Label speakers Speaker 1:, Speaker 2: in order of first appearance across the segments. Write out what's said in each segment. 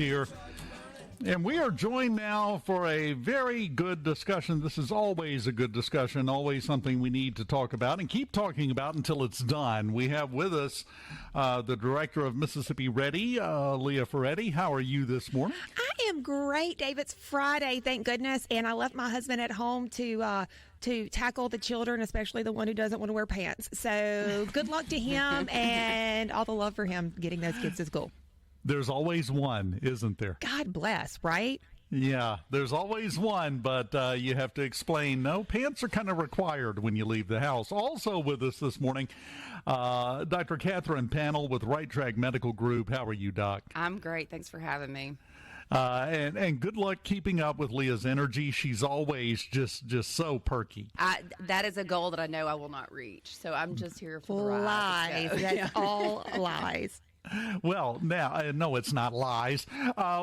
Speaker 1: Here. And we are joined now for a very good discussion. This is always a good discussion, always something we need to talk about and keep talking about until it's done. We have with us the director of Mississippi Ready, Leah Ferretti. How are you this morning?
Speaker 2: I am great, Dave. It's Friday, thank goodness, and I left my husband at home to tackle the children, especially the one who doesn't want to wear pants. So good luck to him and all the love for him getting those kids to school.
Speaker 1: There's always one, isn't there?
Speaker 2: God bless, right?
Speaker 1: Yeah, there's always one, but you have to explain, no, pants are kind of required when you leave the house. Also with us this morning, Dr. Katherine Pannel with Right Track Medical Group. How are you, Doc?
Speaker 3: I'm great. Thanks for having me.
Speaker 1: And good luck keeping up with Leah's energy. She's always just so perky.
Speaker 3: That is a goal that I know I will not reach, so I'm just here for the ride.
Speaker 2: Lies. That's all lies.
Speaker 1: Well, now, no, it's not lies.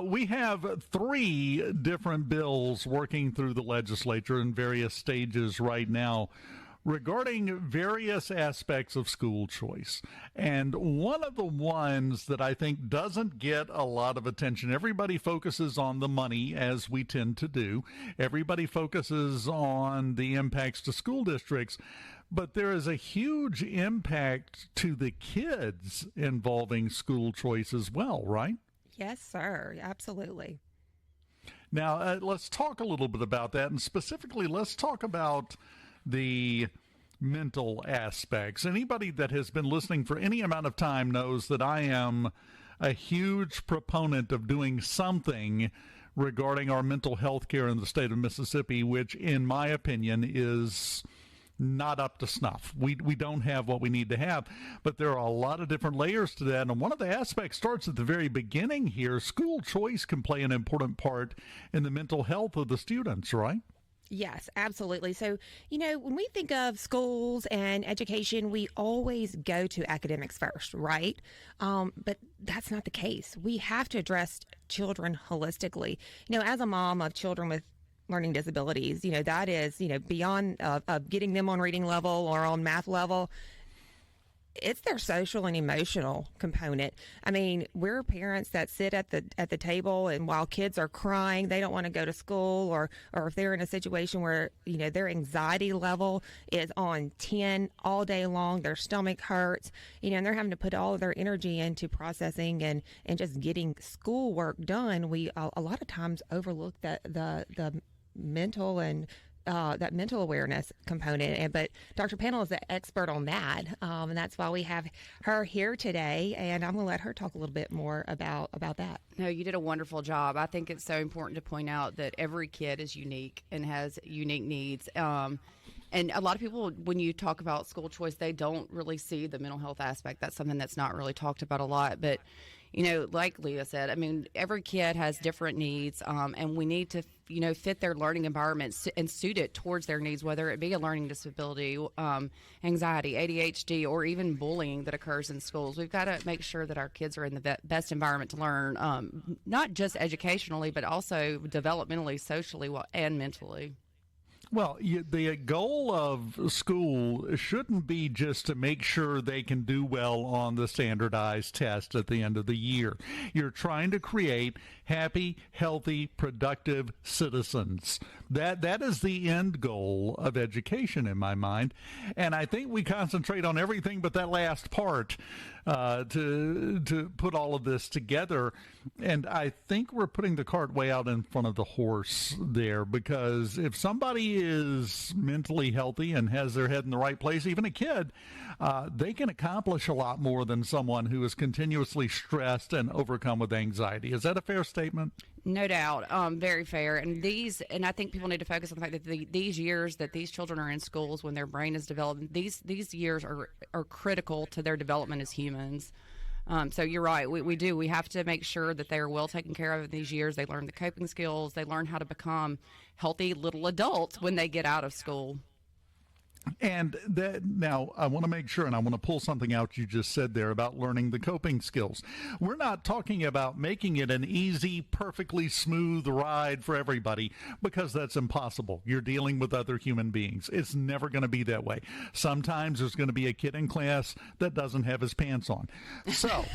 Speaker 1: We have 3 different bills working through the legislature in various stages right now regarding various aspects of school choice. And one of the ones that I think doesn't get a lot of attention, everybody focuses on the money, as we tend to do. Everybody focuses on the impacts to school districts. But there is a huge impact to the kids involving school choice as well, right?
Speaker 2: Yes, sir. Absolutely.
Speaker 1: Now, let's talk a little bit about that. And specifically, let's talk about the mental aspects. Anybody that has been listening for any amount of time knows that I am a huge proponent of doing something regarding our mental health care in the state of Mississippi, which, in my opinion, is not up to snuff. We don't have what we need to have, but there are a lot of different layers to that. And one of the aspects starts at the very beginning here. School choice can play an important part in the mental health of the students, right?
Speaker 2: Yes, absolutely. So, when we think of schools and education, we always go to academics first, right? But that's not the case. We have to address children holistically. As a mom of children with learning disabilities, that is, beyond getting them on reading level or on math level, it's their social and emotional component. I mean, we're parents that sit at the table, and while kids are crying, they don't want to go to school, or if they're in a situation where, their anxiety level is on 10 all day long, their stomach hurts, and they're having to put all of their energy into processing and just getting schoolwork done. We a lot of times overlook the mental and that mental awareness component. But Dr. Pannel is the expert on that. And that's why we have her here today. And I'm going to let her talk a little bit more about that.
Speaker 3: No, you did a wonderful job. I think it's so important to point out that every kid is unique and has unique needs. And a lot of people, when you talk about school choice, they don't really see the mental health aspect. That's something that's not really talked about a lot. But, like Leah said, I mean, every kid has different needs, and we need to, fit their learning environment and suit it towards their needs, whether it be a learning disability, anxiety, ADHD, or even bullying that occurs in schools. We've got to make sure that our kids are in the best environment to learn, not just educationally, but also developmentally, socially, and mentally.
Speaker 1: Well, the goal of school shouldn't be just to make sure they can do well on the standardized test at the end of the year. You're trying to create happy, healthy, productive citizens. That is the end goal of education in my mind. And I think we concentrate on everything but that last part to put all of this together. And I think we're putting the cart way out in front of the horse there, because if somebody is mentally healthy and has their head in the right place, even a kid, they can accomplish a lot more than someone who is continuously stressed and overcome with anxiety. Is that a fair statement?
Speaker 3: No doubt. Very fair. And I think people need to focus on the fact that these years that these children are in schools when their brain is developing, these years are critical to their development as humans. So you're right. We have to make sure that they are well taken care of in these years. They learn the coping skills. They learn how to become healthy little adults when they get out of school.
Speaker 1: And that, now, I want to make sure, and I want to pull something out you just said there about learning the coping skills. We're not talking about making it an easy, perfectly smooth ride for everybody, because that's impossible. You're dealing with other human beings. It's never going to be that way. Sometimes there's going to be a kid in class that doesn't have his pants on. So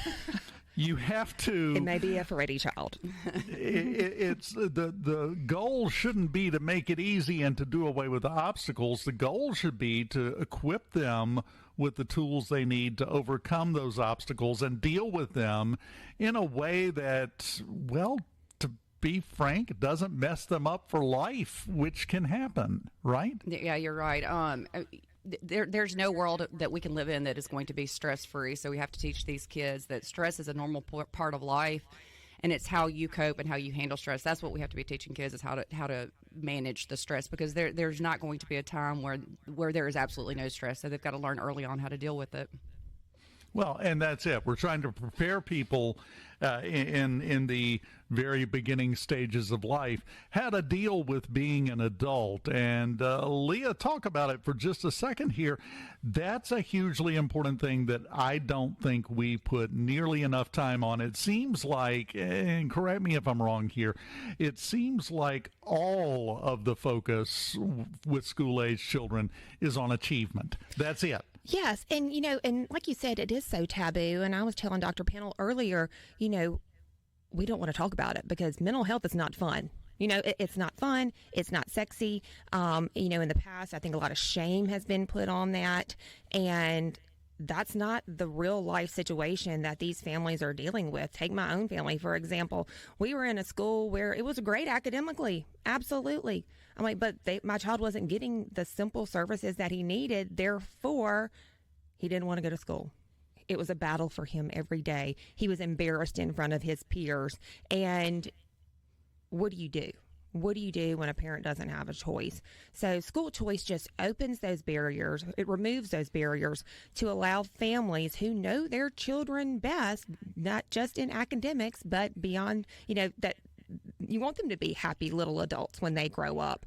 Speaker 1: You have to.
Speaker 2: It may be a Ferretti child.
Speaker 1: It's the goal shouldn't be to make it easy and to do away with the obstacles. The goal should be to equip them with the tools they need to overcome those obstacles and deal with them in a way that, well, to be frank, doesn't mess them up for life, which can happen, right?
Speaker 3: Yeah, you're right. There's no world that we can live in that is going to be stress-free. So we have to teach these kids that stress is a normal part of life, and it's how you cope and how you handle stress. That's what we have to be teaching kids, is how to manage the stress, because there's not going to be a time where there is absolutely no stress. So they've got to learn early on how to deal with it.
Speaker 1: Well, and that's it. We're trying to prepare people in the very beginning stages of life how to deal with being an adult. And Leah, talk about it for just a second here. That's a hugely important thing that I don't think we put nearly enough time on. It seems like, and correct me if I'm wrong here, it seems like all of the focus with school-age children is on achievement. That's it.
Speaker 2: Yes, and and like you said, it is so taboo. And I was telling Dr. Pannel earlier, we don't want to talk about it because mental health is not fun. It's not fun. It's not sexy. In the past, I think a lot of shame has been put on that, and that's not the real life situation that these families are dealing with. Take my own family, for example. We were in a school where it was great academically. Absolutely. I'm like, but my child wasn't getting the simple services that he needed. Therefore, he didn't want to go to school. It was a battle for him every day. He was embarrassed in front of his peers. And what do you do? What do you do when a parent doesn't have a choice? So school choice just opens those barriers. It removes those barriers to allow families who know their children best, not just in academics, but beyond, that you want them to be happy little adults when they grow up.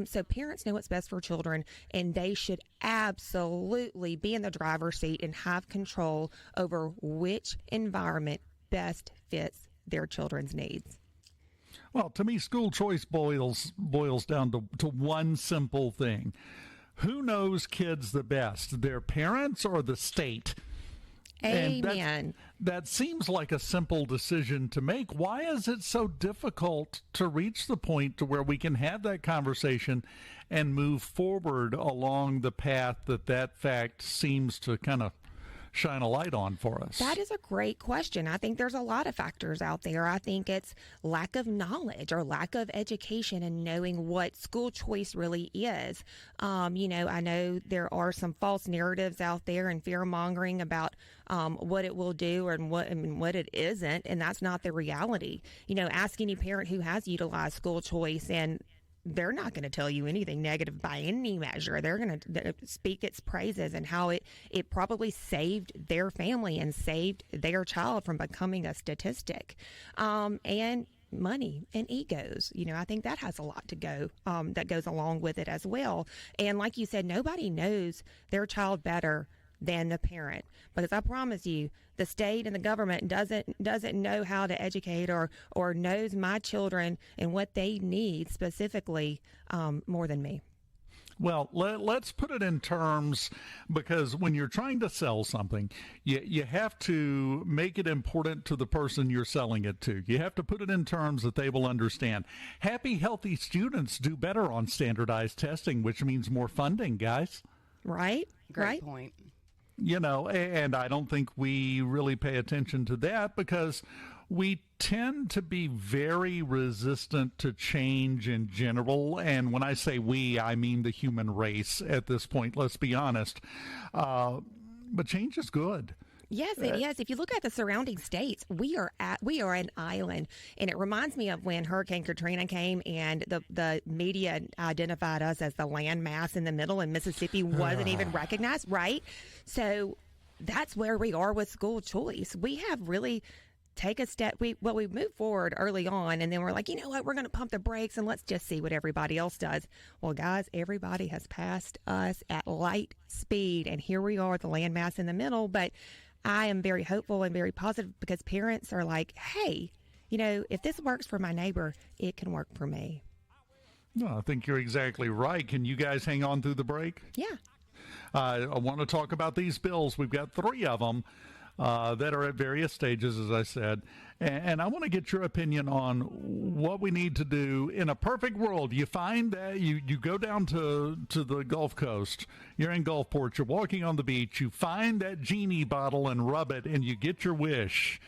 Speaker 2: So parents know what's best for children, and they should absolutely be in the driver's seat and have control over which environment best fits their children's needs.
Speaker 1: Well, to me, school choice boils down to one simple thing. Who knows kids the best, their parents or the state?
Speaker 2: Amen.
Speaker 1: That seems like a simple decision to make. Why is it so difficult to reach the point to where we can have that conversation and move forward along the path that fact seems to kind of shine a light on for us?
Speaker 2: That is a great question. I think there's a lot of factors out there. I think it's lack of knowledge or lack of education and knowing what school choice really is. I know there are some false narratives out there and fear mongering about what it will do and what it isn't, and that's not the reality. Ask any parent who has utilized school choice, and they're not going to tell you anything negative by any measure. They're going to speak its praises and how it probably saved their family and saved their child from becoming a statistic. And money and egos. I think that has a lot to go, that goes along with it as well. And like you said, nobody knows their child better than the parent, because I promise you, the state and the government doesn't know how to educate or knows my children and what they need specifically more than me.
Speaker 1: Well, let's put it in terms, because when you're trying to sell something, you have to make it important to the person you're selling it to. You have to put it in terms that they will understand. Happy, healthy students do better on standardized testing, which means more funding, guys.
Speaker 2: Right?
Speaker 3: Great point.
Speaker 1: And I don't think we really pay attention to that because we tend to be very resistant to change in general. And when I say we, I mean the human race at this point, let's be honest. But change is good.
Speaker 2: Yes, it is. If you look at the surrounding states, we are an island, and it reminds me of when Hurricane Katrina came and the media identified us as the landmass in the middle, and Mississippi wasn't even recognized, right? So that's where we are with school choice. We have really take a step. We moved forward early on, and then we're like, you know what? We're going to pump the brakes and let's just see what everybody else does. Well, guys, everybody has passed us at light speed, and here we are, the landmass in the middle. But I am very hopeful and very positive because parents are like, hey, if this works for my neighbor, it can work for me.
Speaker 1: No, I think you're exactly right. Can you guys hang on through the break?
Speaker 2: Yeah.
Speaker 1: I want to talk about these bills. We've got 3 of them. that are at various stages, as I said. And I want to get your opinion on what we need to do in a perfect world. You find you go down to the Gulf Coast. You're in Gulfport. You're walking on the beach. You find that genie bottle and rub it, and you get your wish.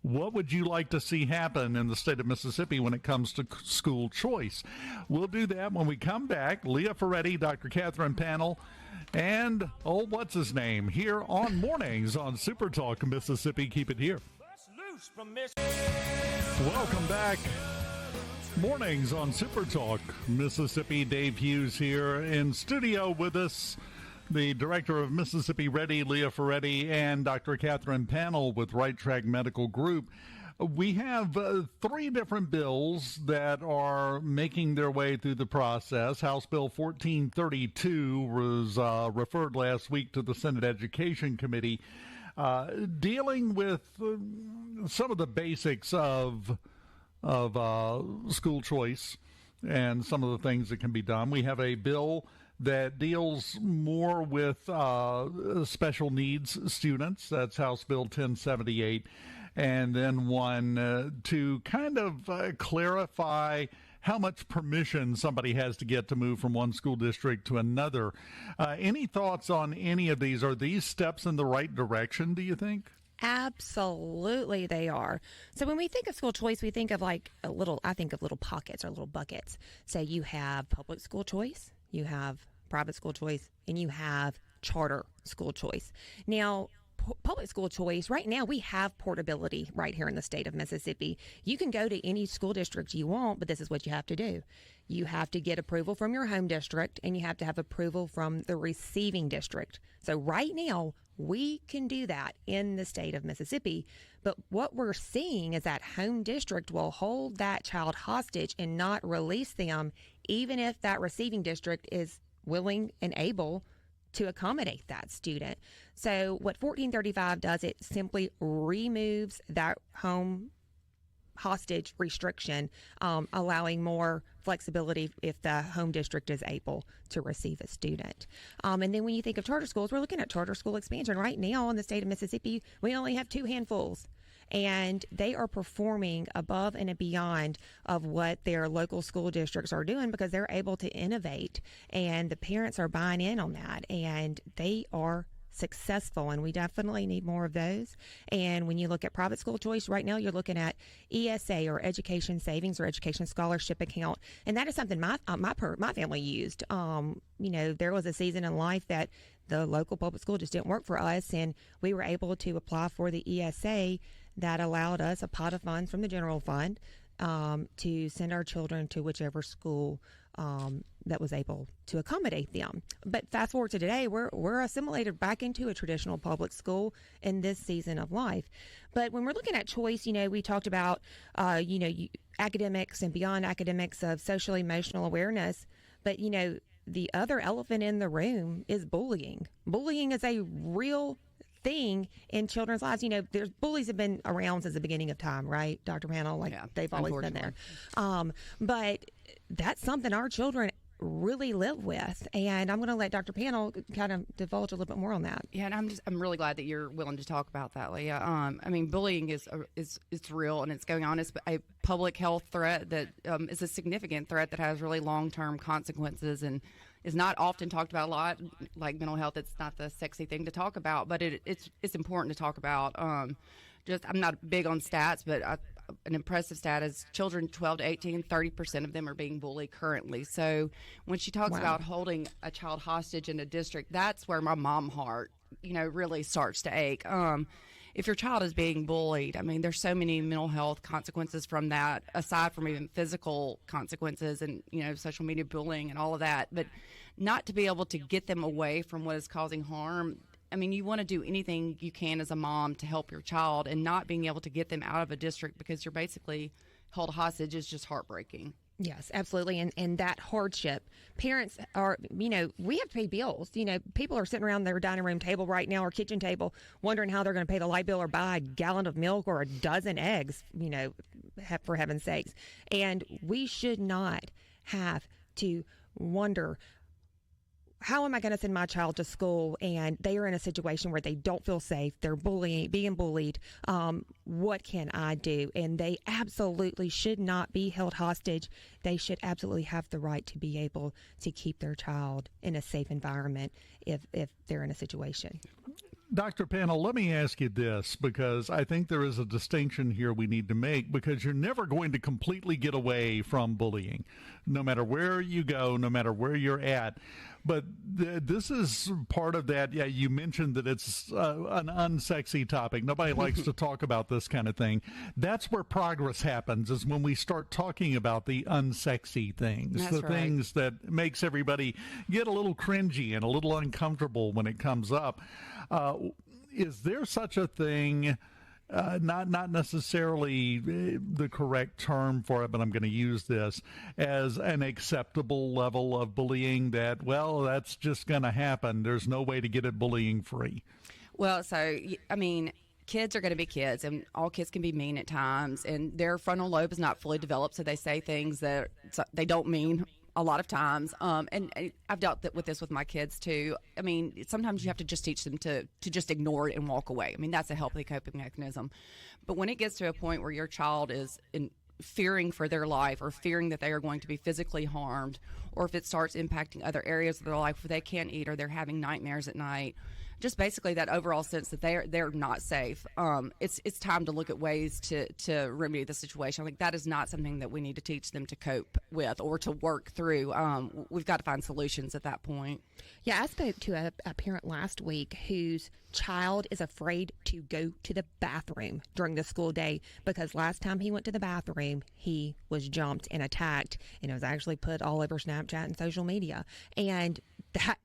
Speaker 1: What would you like to see happen in the state of Mississippi when it comes to school choice? We'll do that when we come back. Leah Ferretti, Dr. Katherine Pannel, and what's his name here on Mornings on SuperTalk Mississippi. Keep it here. Welcome back. Mornings on SuperTalk Mississippi. Dave Hughes here in studio with us. The director of Mississippi Ready, Leah Ferretti, and Dr. Katherine Pannel with Right Track Medical Group. We have three different bills that are making their way through the process. House Bill 1432 was referred last week to the Senate Education Committee, dealing with some of the basics of school choice and some of the things that can be done. We have a bill that deals more with special needs students. That's House Bill 1078. And then one to kind of clarify how much permission somebody has to get to move from one school district to another. Any thoughts on any of these? Are these steps in the right direction, do you think?
Speaker 2: Absolutely, they are. So when we think of school choice, we think of I think of little pockets or little buckets. So you have public school choice, you have private school choice, and you have charter school choice. Now, public school choice, right now we have portability right here in the state of Mississippi. You can go to any school district you want, but this is what you have to do. You have to get approval from your home district, and you have to have approval from the receiving district. So right now, we can do that in the state of Mississippi. But what we're seeing is that home district will hold that child hostage and not release them, even if that receiving district is willing and able to accommodate that student. So what 1435 does, it simply removes that home hostage restriction, allowing more flexibility if the home district is able to receive a student. And then when you think of charter schools, we're looking at charter school expansion. Right now in the state of Mississippi, we only have 2 handfuls. And they are performing above and beyond of what their local school districts are doing because they're able to innovate, and the parents are buying in on that, and they are successful, and we definitely need more of those. And when you look at private school choice, right now you're looking at ESA, or Education Savings or Education Scholarship Account, and that is something my family used. There was a season in life that the local public school just didn't work for us, and we were able to apply for the ESA that allowed us a pot of funds from the general fund to send our children to whichever school that was able to accommodate them. But fast forward to today, we're assimilated back into a traditional public school in this season of life. But when we're looking at choice, we talked about, academics and beyond academics of social emotional awareness. But, the other elephant in the room is bullying. Bullying is a real thing in children's lives. There's bullies have been around since the beginning of time, right, Dr. Pannel? They've always been there. But that's something our children really live with, and I'm going to let Dr. Pannel kind of divulge a little bit more on that.
Speaker 3: Yeah, and I'm really glad that you're willing to talk about that, Leah. Bullying is real, and it's going on. It's a public health threat that is a significant threat that has really long-term consequences and is not often talked about a lot. Like mental health, it's not the sexy thing to talk about, but it's important to talk about. I'm not big on stats, but an impressive stat is children 12 to 18, 30% of them are being bullied currently. So when she talks about holding a child hostage in a district, that's where my mom heart, really starts to ache. If your child is being bullied, there's so many mental health consequences from that, aside from even physical consequences and, social media bullying and all of that. But not to be able to get them away from what is causing harm. You want to do anything you can as a mom to help your child, and not being able to get them out of a district because you're basically held hostage is just heartbreaking.
Speaker 2: Yes, absolutely. And that hardship, parents are, we have to pay bills. People are sitting around their dining room table right now or kitchen table wondering how they're going to pay the light bill or buy a gallon of milk or a dozen eggs, for heaven's sakes. And we should not have to wonder how am I going to send my child to school and they are in a situation where they don't feel safe, they're being bullied, what can I do? And they absolutely should not be held hostage. They should absolutely have the right to be able to keep their child in a safe environment if they're in a situation.
Speaker 1: Dr. Pannel, let me ask you this, because I think there is a distinction here we need to make, because you're never going to completely get away from bullying, no matter where you go, no matter where you're at. But this is part of that. Yeah, you mentioned that it's an unsexy topic. Nobody likes to talk about this kind of thing. That's where progress happens, is when we start talking about the unsexy things,
Speaker 3: That's right.
Speaker 1: things that makes everybody get a little cringy and a little uncomfortable when it comes up. Is there such a thing? Not necessarily the correct term for it, but I'm going to use this as an acceptable level of bullying that, well, that's just going to happen. There's no way to get it bullying free.
Speaker 3: Well, so, I mean, kids are going to be kids, and all kids can be mean at times, and their frontal lobe is not fully developed, so they say things that they don't mean a lot of times. And I've dealt with this with my kids too. I mean, sometimes you have to just teach them to just ignore it and walk away. I mean, that's a healthy coping mechanism. But when it gets to a point where your child is fearing for their life, or fearing that they are going to be physically harmed, or if it starts impacting other areas of their life where they can't eat, or they're having nightmares at night, just basically that overall sense that they're not safe. It's time to look at ways to remedy the situation. I think that is not something that we need to teach them to cope with or to work through. We've got to find solutions at that point.
Speaker 2: Yeah, I spoke to a parent last week whose child is afraid to go to the bathroom during the school day because last time he went to the bathroom, he was jumped and attacked, and it was actually put all over Snapchat and social media. And that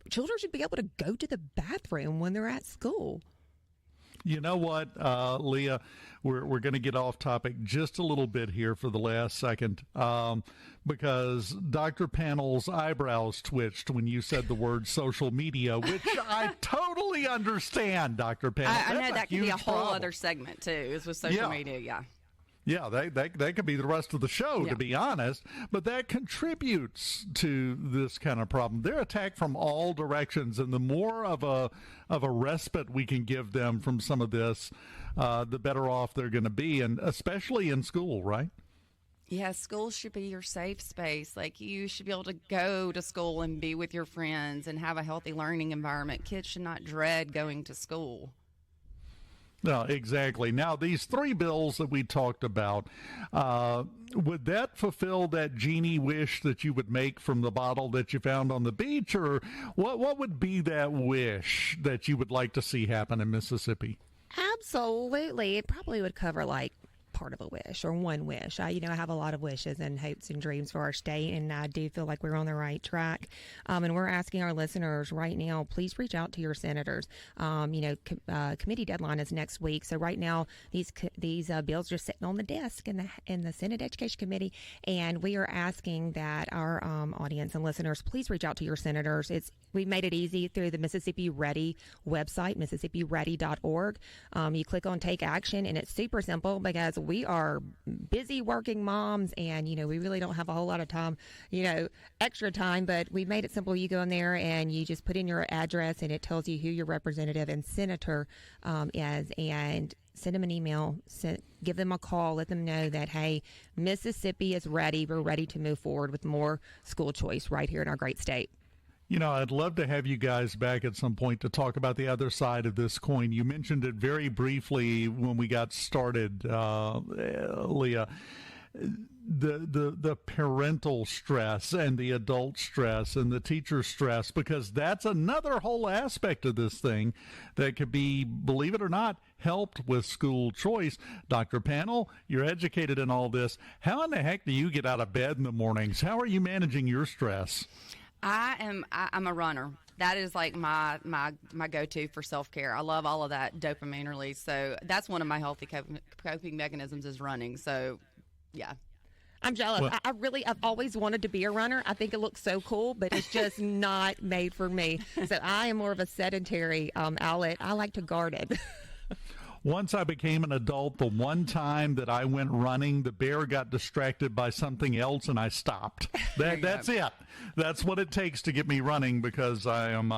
Speaker 2: children should be able to go to the bathroom when they're at school.
Speaker 1: You know what, Leah, we're going to get off topic just a little bit here for the last second, because Dr. Pannel's eyebrows twitched when you said the word social media, which I totally understand, Dr. Pannel.
Speaker 3: I know that could be a whole
Speaker 1: problem.
Speaker 3: other segment too, is with social media. Yeah.
Speaker 1: Yeah, that could be the rest of the show, to be honest. But that contributes to this kind of problem. They're attacked from all directions, and the more of a respite we can give them from some of this, the better off they're going to be, and especially in school, right?
Speaker 3: Yeah, school should be your safe space. Like, you should be able to go to school and be with your friends and have a healthy learning environment. Kids should not dread going to school.
Speaker 1: No, exactly. Now, these three bills that we talked about, would that fulfill that genie wish that you would make from the bottle that you found on the beach? Or what would be that wish that you would like to see happen in Mississippi?
Speaker 2: Absolutely. It probably would cover like part of a wish or one wish. I have a lot of wishes and hopes and dreams for our state, and I do feel like we're on the right track. And we're asking our listeners right now, please reach out to your senators. Committee deadline is next week, so right now these bills are sitting on the desk in the Senate Education Committee, and we are asking that our audience and listeners please reach out to your senators. We've made it easy through the Mississippi Ready website, mississippiready.org. You click on Take Action, and it's super simple because we are busy working moms, and we really don't have a whole lot of time, extra time, but we made it simple. You go in there and you just put in your address, and it tells you who your representative and senator is, and send them an email, give them a call, let them know that, hey, Mississippi is ready. We're ready to move forward with more school choice right here in our great state.
Speaker 1: I'd love to have you guys back at some point to talk about the other side of this coin. You mentioned it very briefly when we got started, Leah. The parental stress and the adult stress and the teacher stress, because that's another whole aspect of this thing that could be, believe it or not, helped with school choice. Dr. Pannel, you're educated in all this. How in the heck do you get out of bed in the mornings? How are you managing your stress?
Speaker 3: I'm a runner. That is like my go-to for self-care. I love all of that dopamine release. So that's one of my healthy coping mechanisms is running. So, yeah.
Speaker 2: I'm jealous.
Speaker 1: Well,
Speaker 2: I've always wanted to be a runner. I think it looks so cool, but it's just not made for me. So I am more of a sedentary outlet. I like to garden.
Speaker 1: Once I became an adult, the one time that I went running, the bear got distracted by something else and I stopped. That's it. That's what it takes to get me running, because I am,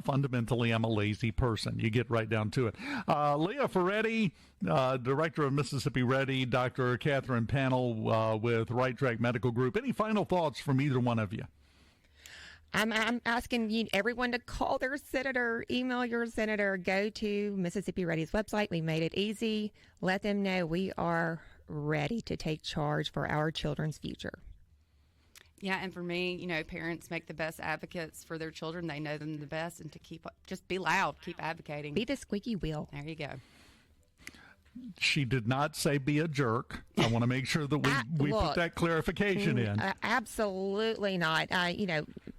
Speaker 1: fundamentally, I'm a lazy person. You get right down to it. Leah Ferretti, Director of Mississippi Ready, Dr. Katherine Pannel with Right Track Medical Group. Any final thoughts from either one of you?
Speaker 2: I'm asking everyone to call their senator, email your senator, go to Mississippi Ready's website. We made it easy. Let them know we are ready to take charge for our children's future.
Speaker 3: Yeah, and for me, parents make the best advocates for their children. They know them the best, and to just be loud, keep advocating.
Speaker 2: Be the squeaky wheel.
Speaker 3: There you go.
Speaker 1: She did not say be a jerk. I want to make sure that we put that clarification in.
Speaker 2: Absolutely not.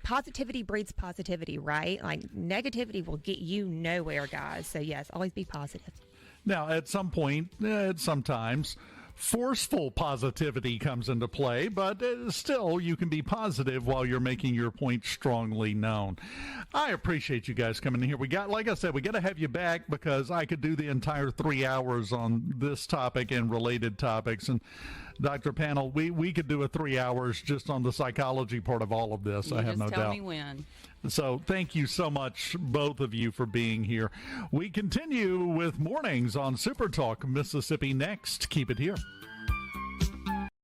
Speaker 2: Positivity breeds positivity, right? Like, negativity will get you nowhere, guys. So, yes, always be positive.
Speaker 1: Now, at some point, sometimes forceful positivity comes into play, but still, you can be positive while you're making your point strongly known. I appreciate you guys coming in here. Like I said, we got to have you back, because I could do the entire 3 hours on this topic and related topics. And Dr. Pannel, we could do a 3 hours just on the psychology part of all of this. I have no doubt.
Speaker 3: Just tell me when.
Speaker 1: So thank you so much, both of you, for being here. We continue with mornings on SuperTalk Mississippi next. Keep it here.